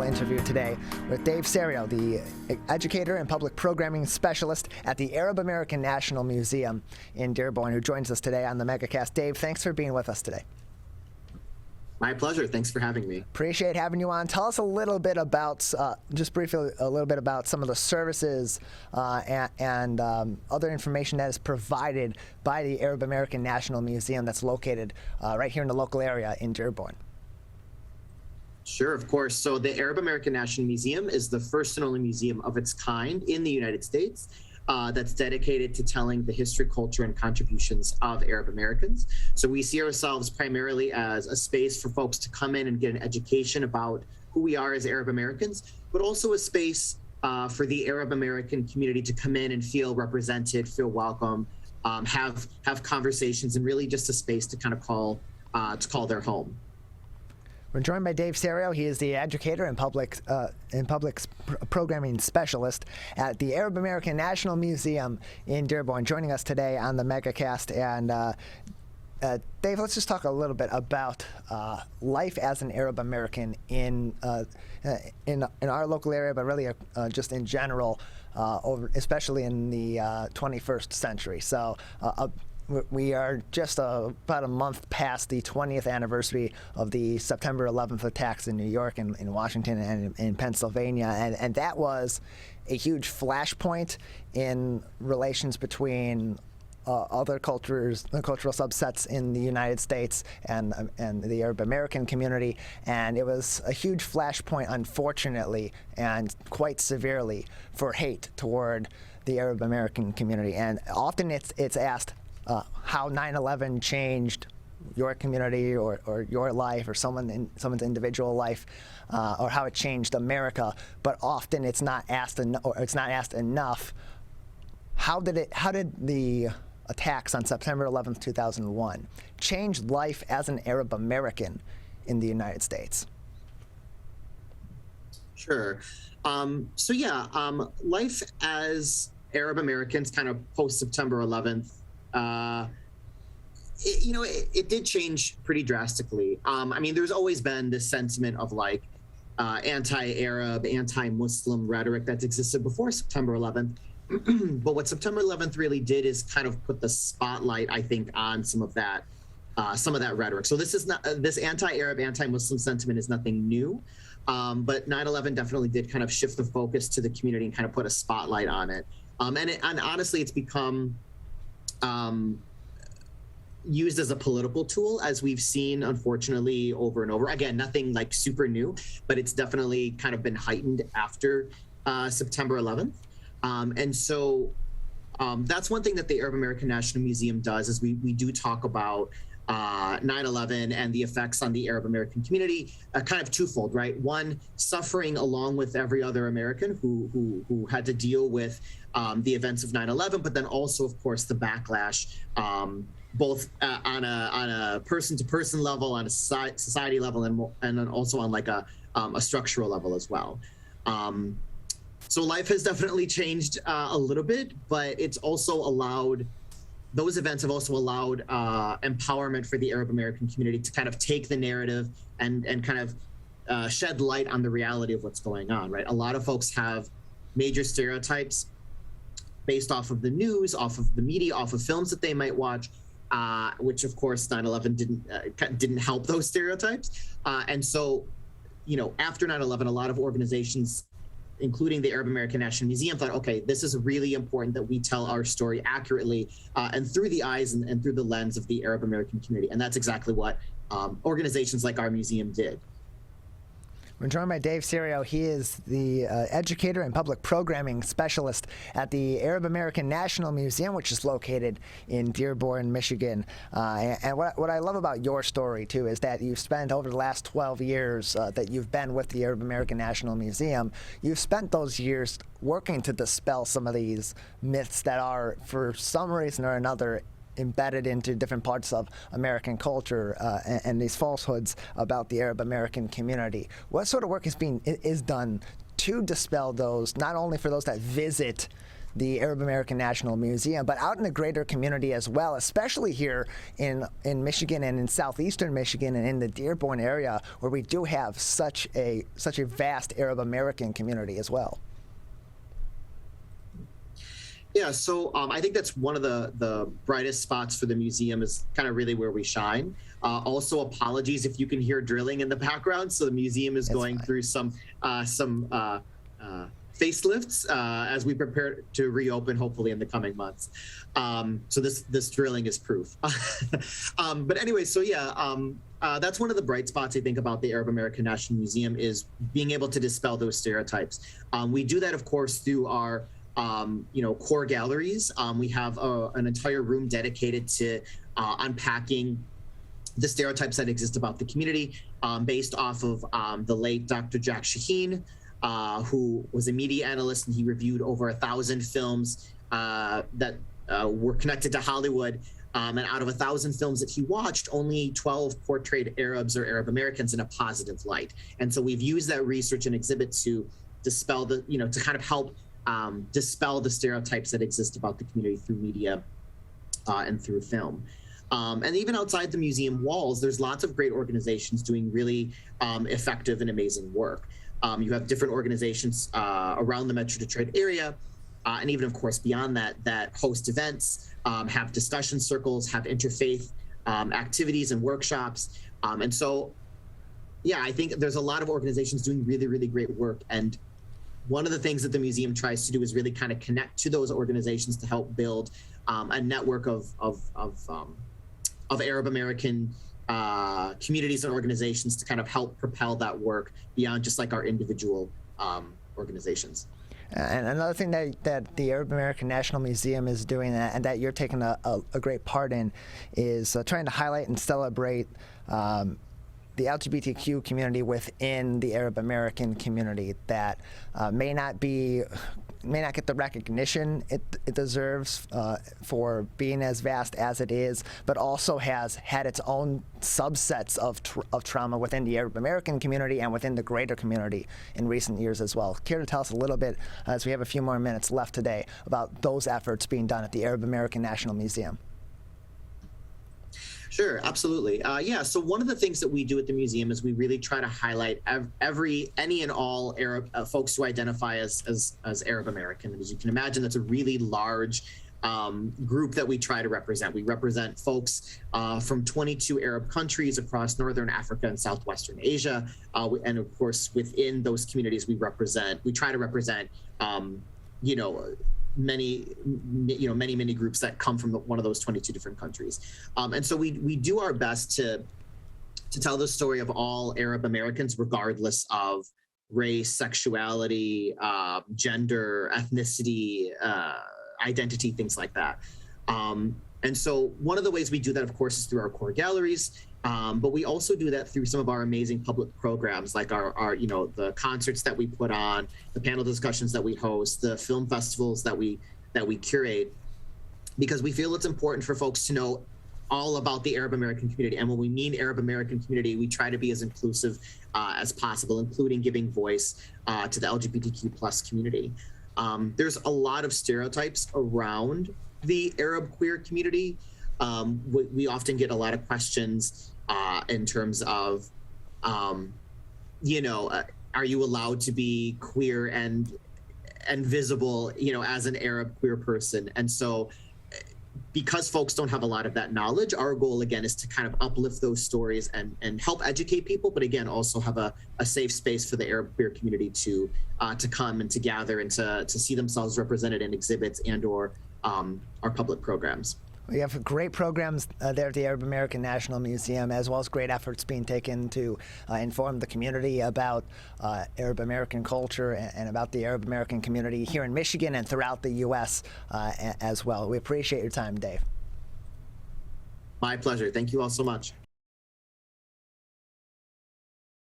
interview today with Dave Serio, the Educator and Public Programming Specialist at the Arab American National Museum in Dearborn, who joins us today on the MegaCast. Dave, thanks for being with us today. My pleasure. Thanks for having me. Appreciate having you on. Tell us a little bit about, just briefly, a little bit about some of the services and other information that is provided by the Arab American National Museum that's located right here in the local area in Dearborn. Sure, of course. So the Arab American National Museum is the first and only museum of its kind in the United States that's dedicated to telling the history, culture, and contributions of Arab Americans. So we see ourselves primarily as a space for folks to come in and get an education about who we are as Arab Americans, but also a space for the Arab American community to come in and feel represented, feel welcome, have conversations, and really just a space to kind of call their home. We're joined by Dave Serio. He is the Educator and Public Programming Specialist at the Arab American National Museum in Dearborn, joining us today on the MegaCast. And Dave, let's just talk a little bit about life as an Arab American in our local area, but really just in general, especially in the 21st century. So. We are just about a month past the 20th anniversary of the September 11th attacks in New York and in Washington and in Pennsylvania, and that was a huge flashpoint in relations between other cultures, cultural subsets in the United States and the Arab American community, and it was a huge flashpoint, unfortunately, and quite severely for hate toward the Arab American community. And often it's asked, how 9/11 changed your community or your life or someone's individual life, or how it changed America. But often it's not asked enough. How did the attacks on September 11th, 2001 change life as an Arab American in the United States? Sure. Life as Arab Americans kind of post September 11th, it did change pretty drastically. There's always been this sentiment of like anti-Arab, anti-Muslim rhetoric that's existed before September 11th. But what September 11th really did is kind of put the spotlight, I think, on some of that rhetoric. So this anti-Arab, anti-Muslim sentiment is nothing new. But 9/11 definitely did kind of shift the focus to the community and kind of put a spotlight on it. And honestly, it's become used as a political tool, as we've seen, unfortunately, over and over. Again, nothing like super new, but it's definitely kind of been heightened after September 11th. That's one thing that the Arab American National Museum does, is we do talk about 9/11 and the effects on the Arab American community, kind of twofold, right? One, suffering along with every other American who had to deal with the events of 9/11, but then also, of course, the backlash, both on a person-to-person level, on a society level, and then also on like a structural level as well. So life has definitely changed a little bit, but it's also allowed. Those events have also allowed empowerment for the Arab American community to kind of take the narrative and kind of shed light on the reality of what's going on, right? A lot of folks have major stereotypes based off of the news, off of the media, off of films that they might watch, which of course 9/11 didn't help those stereotypes. And so, after 9/11, a lot of organizations, including the Arab American National Museum, thought, okay, this is really important that we tell our story accurately and through the eyes and through the lens of the Arab American community. And that's exactly what organizations like our museum did. We're joined by Dave Serio. He is the Educator and Public Programming Specialist at the Arab American National Museum, which is located in Dearborn, Michigan. And what I love about your story, too, is that you've spent over the last 12 years that you've been with the Arab American National Museum, you've spent those years working to dispel some of these myths that are, for some reason or another, embedded into different parts of American culture and these falsehoods about the Arab American community. What sort of work is done to dispel those, not only for those that visit the Arab American National Museum, but out in the greater community as well, especially here in Michigan and in southeastern Michigan and in the Dearborn area, where we do have such a vast Arab American community as well. Yeah, so I think that's one of the brightest spots for the museum, is kind of really where we shine. Also, apologies if you can hear drilling in the background. So the museum is going through some facelifts as we prepare to reopen, hopefully in the coming months. So this drilling is proof. But anyway, so yeah, that's one of the bright spots I think about the Arab American National Museum, is being able to dispel those stereotypes. We do that, of course, through our core galleries. We have an entire room dedicated to unpacking the stereotypes that exist about the community, based off of the late Dr. Jack Shaheen, who was a media analyst, and he reviewed over 1,000 films that were connected to Hollywood. And out of 1,000 films that he watched, only 12 portrayed Arabs or Arab Americans in a positive light. And so we've used that research and exhibit to dispel to kind of help dispel the stereotypes that exist about the community through media and through film. And even outside the museum walls, there's lots of great organizations doing really effective and amazing work. You have different organizations around the Metro Detroit area, and even, of course, beyond that host events, have discussion circles, have interfaith activities and workshops. And so, yeah, I think there's a lot of organizations doing really, really great work. And one of the things that the museum tries to do is really kind of connect to those organizations to help build a network of Arab American communities and organizations to kind of help propel that work beyond just like our individual organizations. And another thing that the Arab American National Museum is doing, and that you're taking a great part in, is trying to highlight and celebrate the LGBTQ community within the Arab American community that may not get the recognition it deserves for being as vast as it is, but also has had its own subsets of trauma within the Arab American community and within the greater community in recent years as well. Care to tell us a little bit, as we have a few more minutes left today, about those efforts being done at the Arab American National Museum? Sure, absolutely. Yeah, so one of the things that we do at the museum is we really try to highlight any and all Arab folks who identify as Arab American. As you can imagine, that's a really large group that we try to represent. We represent folks from 22 Arab countries across Northern Africa and Southwestern Asia. And of course, within those communities, we try to represent, many groups that come from one of those 22 different countries. And so we do our best to tell the story of all Arab Americans, regardless of race, sexuality, gender, ethnicity, identity, things like that. And so one of the ways we do that, of course, is through our core galleries. But we also do that through some of our amazing public programs, like our the concerts that we put on, the panel discussions that we host, the film festivals that we curate, because we feel it's important for folks to know all about the Arab American community. And when we mean Arab American community, we try to be as inclusive as possible, including giving voice to the LGBTQ plus community. There's a lot of stereotypes around the Arab queer community. We often get a lot of questions in terms of, are you allowed to be queer and visible, as an Arab queer person? And so because folks don't have a lot of that knowledge, our goal, again, is to kind of uplift those stories and help educate people, but again, also have a safe space for the Arab queer community to come and to gather and to see themselves represented in exhibits and or our public programs. We have great programs there at the Arab American National Museum, as well as great efforts being taken to inform the community about Arab American culture and about the Arab American community here in Michigan and throughout the U.S. As well. We appreciate your time, Dave. My pleasure. Thank you all so much.